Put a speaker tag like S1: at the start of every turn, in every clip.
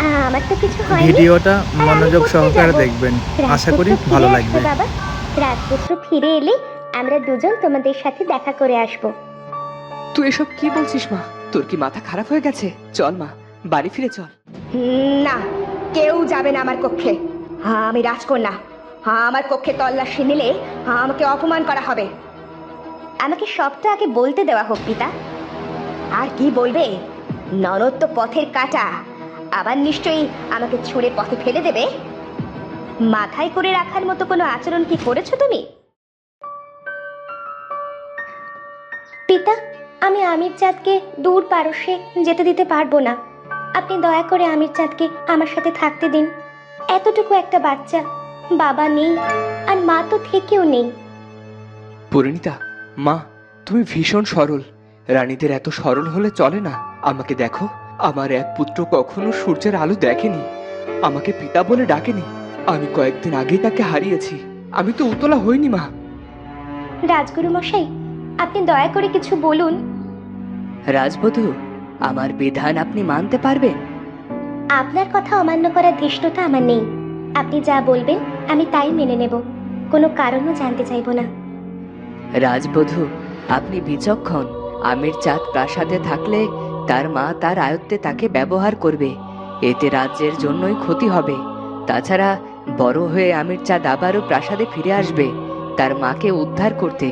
S1: আমার তো কিছু হয়নি।
S2: ভিডিওটা
S1: আর আমি
S2: মনোযোগ
S1: কোথায়
S2: সহকারে
S1: যাব?
S2: দেখবেন, আশা করি
S1: রাজপুত্র
S2: ভালো
S1: ফিরে আসবে
S2: লাগবে।
S1: বাবা। রাজপুত্র ফিরে এলে আমরা দুজন তোমাদের সাথে দেখা করে আসব।
S3: তুই এসব কি বলছিস মা? তোর কি মাথা খারাপ হয়ে গেছে? চল মা, বাড়ি ফিরে চল।
S4: না, কেউ যাবে না আমার কক্ষে। আমি রাজকন্যা। আমার কক্ষে তল্লাশি নিলে আমাকে অপমান করা হবে।
S1: আমাকে সবটা আগে বলতে দেওয়া হোক পিতা।
S4: আর কি বলবে? ননদ তো পথের কাঁটা, আবার নিশ্চয়ই আমাকে ছুঁড়ে পথে ফেলে দেবে।
S1: মাথায় করে রাখার মতো কোনো আচরণ কি করেছো তুমি? পিতা, আমি আমির চাঁদকে দূর পারস্যে যেতে দিতে পারবো না। আপনি দয়া করে আমির চাঁদকে আমার সাথে থাকতে দিন। এতটুকু একটা বাচ্চা, বাবা নেই আর মা তো থেকেও নেই।
S3: পরিণীতা, মা তুমি ভীষণ সরল। রানীদের এত সরল হলে চলে না। আমাকে দেখো, আমার এক পুত্র কখনো সূর্যের আলো দেখেনি, আমাকে পিতা বলে ডাকেনি। আমি কয়েকদিন আগেই তাকে হারিয়েছি। আমি তো উতলা হইনি মা।
S1: রাজগুরু মশাই, আপনি দয়া করে কিছু বলুন।
S5: রাজবধূ, আমার বিধান আপনি মানতে পারবেন?
S1: আপনার কথা অমান্য করার ধৃষ্টতা আমার নেই। আপনি যা বলবেন আমি তাই মেনে নেব, কোনো কারণও জানতে চাইব না।
S5: রাজবধূ, আপনি বিচক্ষণ। আমির চাঁদ প্রাসাদে থাকলে তার মা তার আয়ত্তে তাকে ব্যবহার করবে, এতে রাজ্যের জন্যই ক্ষতি হবে। তাছাড়া বড় হয়ে আমির চাঁদ আবারও প্রাসাদে ফিরে আসবে তার মাকে উদ্ধার করতে।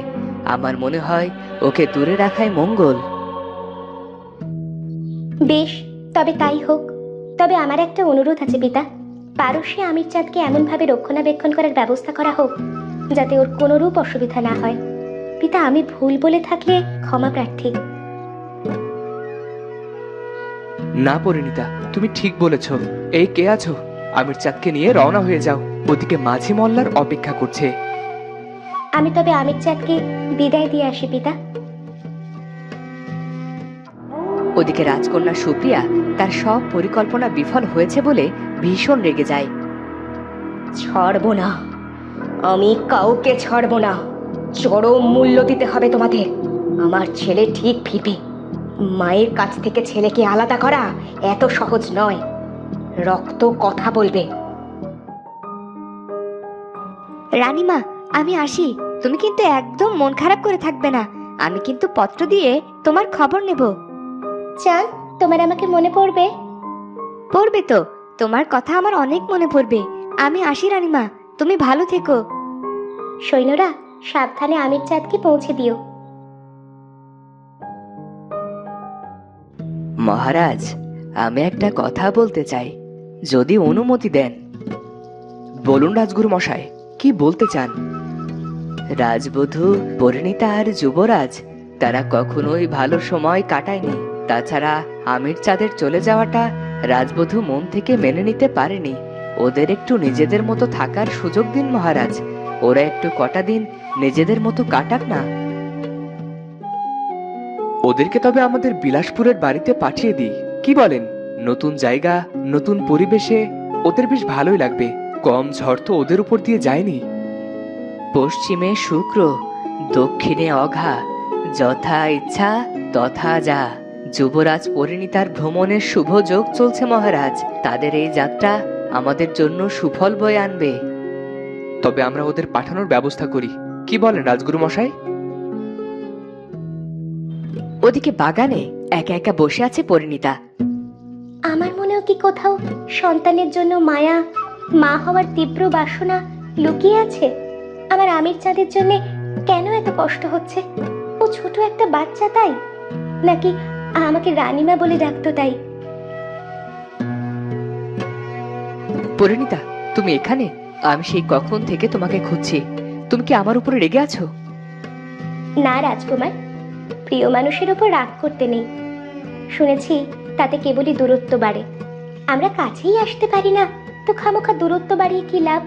S5: আমার মনে হয় ওকে দূরে রাখাই মঙ্গল।
S1: বেশ, তবে তাই হোক। তবে আমার একটা অনুরোধ আছে পিতা। পারস্যে আমির চাঁদকে এমনভাবে রক্ষণাবেক্ষণ করার ব্যবস্থা করা হোক যাতে ওর কোনোরূপ অসুবিধা না হয়। পিতা, আমি ভুল বলে থাকলে ক্ষমা প্রার্থী।
S3: না পরিণীতা, তুমি ঠিক বলেছ। এই কে আছো? আমির চাঁদকে নিয়ে রওনা হয়ে যাও, ওদিকে মাঝি মল্লার অপেক্ষা করছে।
S1: আমি তবে আমির চাঁদকে বিদায় দিয়ে আসি পিতা।
S5: ওদিকে রাজকন্যা সুপ্রিয়া তার সব পরিকল্পনা বিফল হয়েছে বলে ভীষণ রেগে যায়।
S4: ছাড়ব না, আমি কাউকে ছাড়ব না। চরম মূল্য দিতে হবে তোমাদের। আমার ছেলে ঠিক ফিরবে। মায়ের কাছ থেকে ছেলেকে আলাদা করা এত সহজ নয়। রক্ত কথা বলবে।
S6: রানীমা, আমি আসি। তুমি কিন্তু একদম মন খারাপ করে থাকবে না। আমি কিন্তু পত্র দিয়ে তোমার খবর নেব।
S1: চাঁদ, তোমার আমাকে মনে পড়বে?
S6: পড়বে তো, তোমার কথা আমার অনেক মনে পড়বে। আমি আসি রানীমা, তুমি ভালো থেকো।
S1: সৈন্যরা, সাবধানে আমির চাঁদকে পৌঁছে দিও।
S5: মহারাজ, আমি একটা কথা বলতে চাই, যদি অনুমতি দেন।
S3: বলুন রাজগুরু মশাই, কি বলতে চান?
S5: রাজবধূ পরিণীতা আর যুবরাজ তারা কখনোই ভালো সময় কাটায়নি। তাছাড়া আমির চাঁদের চলে যাওয়াটা রাজবধূ মন থেকে মেনে নিতে পারেনি। ওদের একটু নিজেদের মতো থাকার সুযোগ দিন মহারাজ। ওরা একটু কটা দিন নিজেদের মতো কাটাক না।
S3: ওদেরকে তবে আমাদের বিলাসপুরের বাড়িতে পাঠিয়ে দিই, কি বলেন? নতুন জায়গা, নতুন পরিবেশে ওদের বেশ ভালোই লাগবে। কম ঝড় তো ওদের উপর দিয়ে যায়নি।
S5: পশ্চিমে শুক্র, দক্ষিণে অঘা, যথা ইচ্ছা তথা যা। যুবরাজ পরিণীতার ভ্রমণের শুভ যোগ চলছে মহারাজ। তাদের এই যাত্রা আমাদের জন্য সুফল বয়ে আনবে।
S3: তবে আমরা ওদের পাঠানোর ব্যবস্থা করি, কি বলেন রাজগুরু মশাই?
S5: ওদিকে বাগানে একা একা বসে আছে পরিণীতা।
S1: আমার মনেও কি কোথাও সন্তানের জন্য মায়া, মা হওয়ার তীব্র বাসনা লুকিয়ে আছে? আমার আমির চাঁদের জন্য কেন এত কষ্ট হচ্ছে? ও ছোট একটা বাচ্চা তাই, নাকি আমাকে রানীমা বলে ডাকতো তাই?
S5: পরিণীতা, তুমি এখানে? আমি সেই কখন থেকে তোমাকে খুঁজছি। তুমি কি আমার উপরে রেগে আছো?
S1: না রাজকুমার, প্রিয় মানুষের উপর রাগ করতে নেই। শুনেছি তাতে কেবলই দূরত্ব বাড়ে। আমরা কাছেই আসতে পারি না, তো খামোখা দূরত্ব বাড়িয়ে কি লাভ?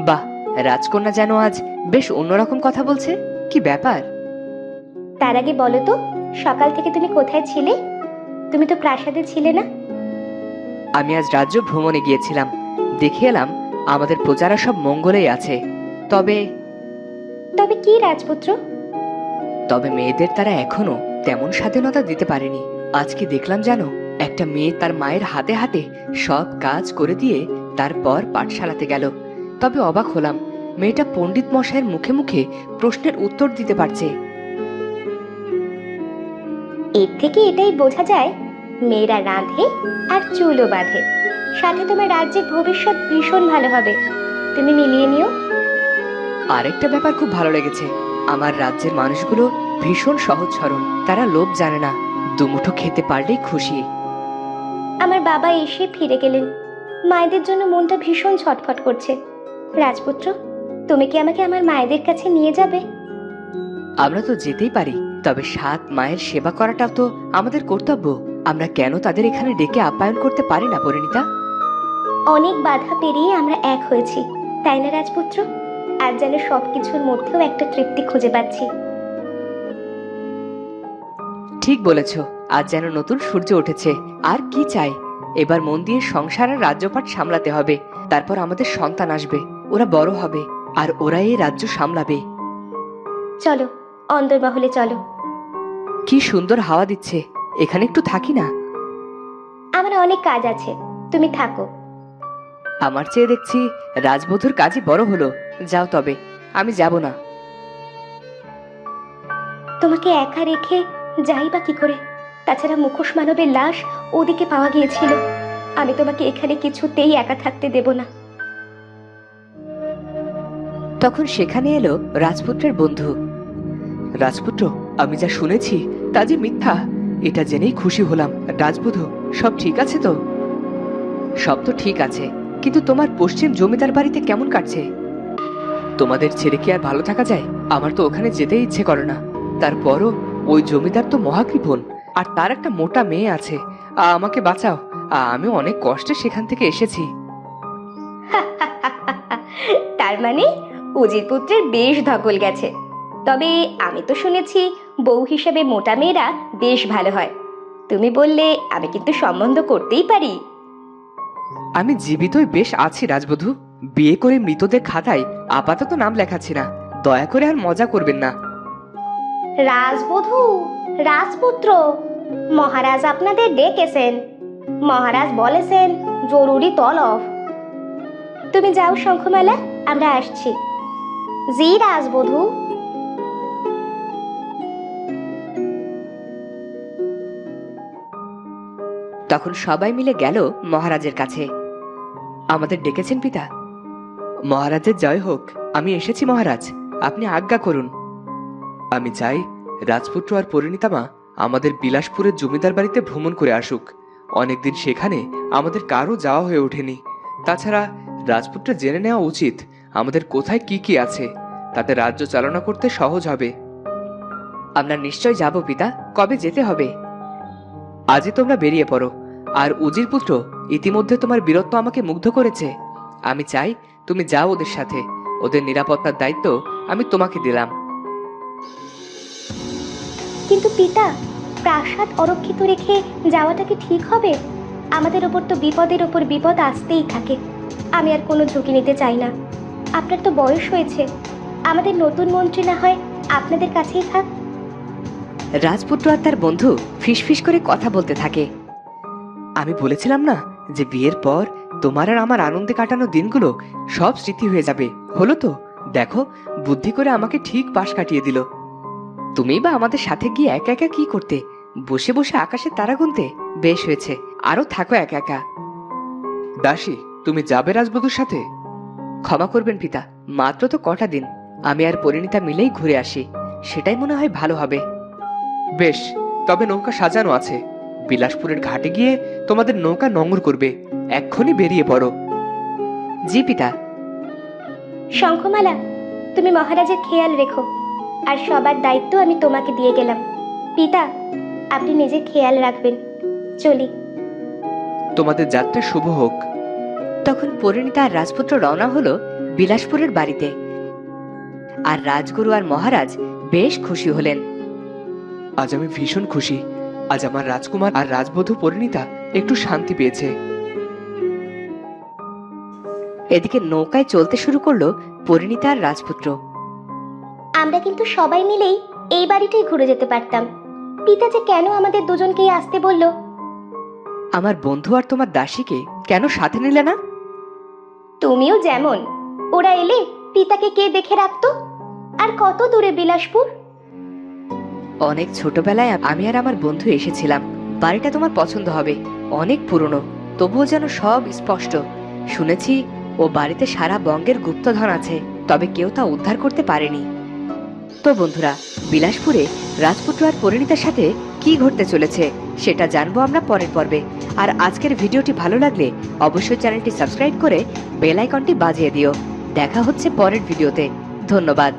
S5: বাহ, রাজকন্যা যেন আজ বেশ অন্যরকম কথা বলছে। কি ব্যাপার?
S1: তার আগে বলো তো, সকাল থেকে তুমি কোথায় ছিলে? তুমি তো প্রাসাদে ছিলে না।
S5: আমি আজ রাজ্য ভ্রমণে গিয়েছিলাম, দেখে এলাম আমাদের প্রজারা সব মঙ্গলেই আছে। তবে
S1: তবে কি রাজপুত্র?
S5: তবে মেয়েদের তারা এখনো তেমন স্বাধীনতা দিতে পারেনি। আজকে দেখলাম জানো, একটা মেয়ে তার মায়ের হাতে হাতে সব কাজ করে দিয়ে তারপর পাঠশালাতে গেল। তবে অবাক হলাম, মেয়েটা পণ্ডিত মশাইয়ের মুখে মুখে প্রশ্নের উত্তর দিতে পারছে।
S1: এর থেকে এটাই বোঝা যায় মেয়েরা রাঁধে আর চুলও বাঁধে। সাথে তোমার রাজ্যের ভবিষ্যৎ ভীষণ ভালো হবে, তুমি মিলিয়ে নিও।
S5: আরেকটা ব্যাপার খুব ভালো লেগেছে, আমার রাজ্যের মানুষগুলো ভীষণ সহজ সরল, তারা লোভ জানে না, দুমুঠো খেতে পারলেই খুশি।
S1: আমার বাবা এসে ফিরে গেলেন, মায়েদের জন্য মনটা ভীষণ ছটফট করছে। রাজপুত্র, তুমি কি আমাকে আমার মায়েদের কাছে নিয়ে যাবে?
S5: আমরা তো যেতেই পারি, তবে 7 মায়ের সেবা করাটাও তো আমাদের কর্তব্য। আমরা কেন তাদের এখানে ডেকে আপ্যায়ন করতে পারি না পরিণীতা?
S1: অনেক বাধা পেরিয়ে আমরা এক হয়েছি, তাই না রাজপুত্র? আজ যেন সবকিছুর মধ্যেও একটা তৃপ্তি খুঁজে পাচ্ছি।
S5: ঠিক বলেছ, আজ যেন নতুন সূর্য উঠেছে। আর কি চাই? এবার মন দিয়ে সংসার আর রাজ্যপাট সামলাতে হবে। তারপর আমাদের সন্তান আসবে, ওরা বড় হবে, আর ওরা এই রাজ্য সামলাবে।
S1: চলো অন্দরমহলে চলো।
S5: কি সুন্দর হাওয়া দিচ্ছে, এখানে একটু থাকি না?
S1: আমার অনেক কাজ আছে, তুমি থাকো।
S5: আমার চেয়ে দেখছি রাজবধূর কাজই বড় হলো। যাও তবে, আমি যাব না।
S1: তোমাকে একা রেখে যাই বা কি করে? তাছাড়া মুখোশ মানবের লাশ ওদিকে পাওয়া গিয়েছিল। আমি তোমাকে এখানে কিছুতেই একা থাকতে দেব না।
S5: তখন সেখানে এলো রাজপুত্রের বন্ধু।
S3: রাজপুত্র, আমি যা শুনেছি তা যে মিথ্যা, এটা জেনেই খুশি হলাম। রাজবধূ, সব ঠিক আছে তো?
S5: সব তো ঠিক আছে, কিন্তু তোমার পশ্চিম জমিদার বাড়িতে কেমন কাটছে?
S3: তোমাদের ছেড়ে কি আর ভালো থাকা যায়? আমার তো ওখানে যেতেই ইচ্ছে করে না। তারপরও ওই জমিদার তো মহাকৃপণ, আর তার একটা মোটা মেয়ে আছে। আমাকে বাঁচাও, আমি অনেক কষ্টে সেখান থেকে এসেছি।
S1: তার মানে উজির পুত্রের বেশ ধকল গেছে। তবে আমি তো শুনেছি বউ হিসেবে মোটা মেয়েরা বেশ ভালো হয়। তুমি বললে আমি কিন্তু সম্বন্ধ করতেই পারি।
S3: আমি জীবিতই বেশ আছি রাজবধূ। বিয়ে করে মৃতদের খাতায় আপাতত নাম লেখাচ্ছি না। দয়া করে আর মজা করবেন না।
S1: রাজবধূ, রাজপুত্র, মহারাজ আপনাদের ডেকেছেন। মহারাজ বলেছেন জরুরি তলব। তুমি যাও শঙ্খমালা, আমরা আসছি। জি রাজবধূ।
S5: তখন সবাই মিলে গেল মহারাজের কাছে।
S3: আমাদের ডেকেছেন পিতা? মহারাজের জয় হোক। আমি এসেছি মহারাজ, আপনি আজ্ঞা করুন। আমি চাই রাজপুত্র আর পরিণীতামা আমাদের বিলাসপুরের জমিদার বাড়িতে ভ্রমণ করে আসুক। অনেকদিন সেখানে আমাদের কারও যাওয়া হয়ে ওঠেনি। তাছাড়া রাজপুত্র জেনে নেওয়া উচিত আমাদের কোথায় কি কি আছে, তাতে রাজ্য চালনা করতে সহজ হবে।
S5: আমরা নিশ্চয় যাব পিতা, কবে যেতে হবে?
S3: আজই তোমরা বেরিয়ে পড়ো। আর উজির পুত্র, ইতিমধ্যে তোমার বীরত্ব আমাকে মুগ্ধ করেছে। আমি চাই তুমি যাও ওদের সাথে। ওদের নিরাপত্তার দায়িত্ব আমি তোমাকে দিলাম।
S1: কিন্তু পিতা, প্রাসাদ অরক্ষিত রেখে যাওয়াটা কি ঠিক হবে? আমাদের ওপর তো বিপদের ওপর বিপদ আসতেই থাকে। আমি আর কোনো ঝুঁকি নিতে চাই না। আপনার তো বয়স হয়েছে, আমাদের নতুন মন্ত্রী না হয় আপনাদের কাছেই থাক।
S5: রাজপুত্র আর তার বন্ধু ফিসফিস করে কথা বলতে থাকে।
S3: আমি বলেছিলাম না যে বিয়ের পর তোমার আর আমার আনন্দে কাটানো দিনগুলো সব স্মৃতি হয়ে যাবে। হলো তো? দেখো, বুদ্ধি করে আমাকে ঠিক পাশ কাটিয়ে দিল।
S5: তুমি বা আমাদের সাথে গিয়ে একা একা কি করতে? বসে বসে আকাশে তারা গুনতে? বেশ হয়েছে, আরো থাকো একা একা।
S3: দাসী, তুমি যাবে রাজবধূর সাথে?
S5: ক্ষমা করবেন পিতা, মাত্র তো কটা দিন। আমি আর পরিণীতা মিলেই ঘুরে আসি, সেটাই মনে হয় ভালো হবে।
S3: বেশ, তবে নৌকা সাজানো আছে। বিলাসপুরের ঘাটে গিয়ে তোমাদের নৌকা নোঙর করবে। এক্ষুনি বেরিয়ে পড়ো।
S5: জি পিতা।
S1: শঙ্খমালা, তুমি মহারাজের খেয়াল রেখো, আর সবার দায়িত্ব আমি তোমাকে দিয়ে গেলাম। পিতা, আপনি নিজের খেয়াল রাখবেন। চলি।
S3: তোমাদের যাত্রা শুভ হোক।
S5: তখন পরিণীতা আর রাজপুত্র রওনা হলো বিলাসপুরের বাড়িতে। আর রাজগুরু আর মহারাজ বেশ খুশি হলেন।
S3: আজ আমি ভীষণ খুশি। আজ আমার রাজকুমার আর রাজবধূ পরিণীতা একটু শান্তি পেয়েছে।
S5: এদিকে নৌকায় চলতে শুরু করলো পরিণীতা আর রাজপুত্র।
S1: আমরা কিন্তু সবাই মিলেই এই বাড়িটাই ঘুরে যেতে পারতাম। পিতা যে কেন আমাদের দুজনকেই আসতে বলল?
S5: আমার বন্ধু আর তোমার দাসীকে কেন সাথে নিলে না?
S1: তুমিও যেমন, ওরা এলে পিতাকে কে দেখে রাখতো? আর কত দূরে বিলাসপুর?
S5: অনেক ছোটবেলায় আমি আর আমার বন্ধু এসেছিলাম। বাড়িটা তোমার পছন্দ হবে, অনেক পুরনো, তবুও যেন সব স্পষ্ট। শুনেছি ও বাড়িতে সারা বঙ্গের গুপ্তধন আছে, তবে কেউ তা উদ্ধার করতে পারেনি। তো বন্ধুরা, বিলাসপুরে রাজপুত্র আর পরিণীতার সাথে কি ঘটতে চলেছে সেটা জানবো আমরা পরের পর্বে। আর আজকের ভিডিওটি ভালো লাগলে অবশ্যই চ্যানেলটি সাবস্ক্রাইব করে বেল আইকনটি বাজিয়ে দিও। দেখা হচ্ছে পরের ভিডিওতে। ধন্যবাদ।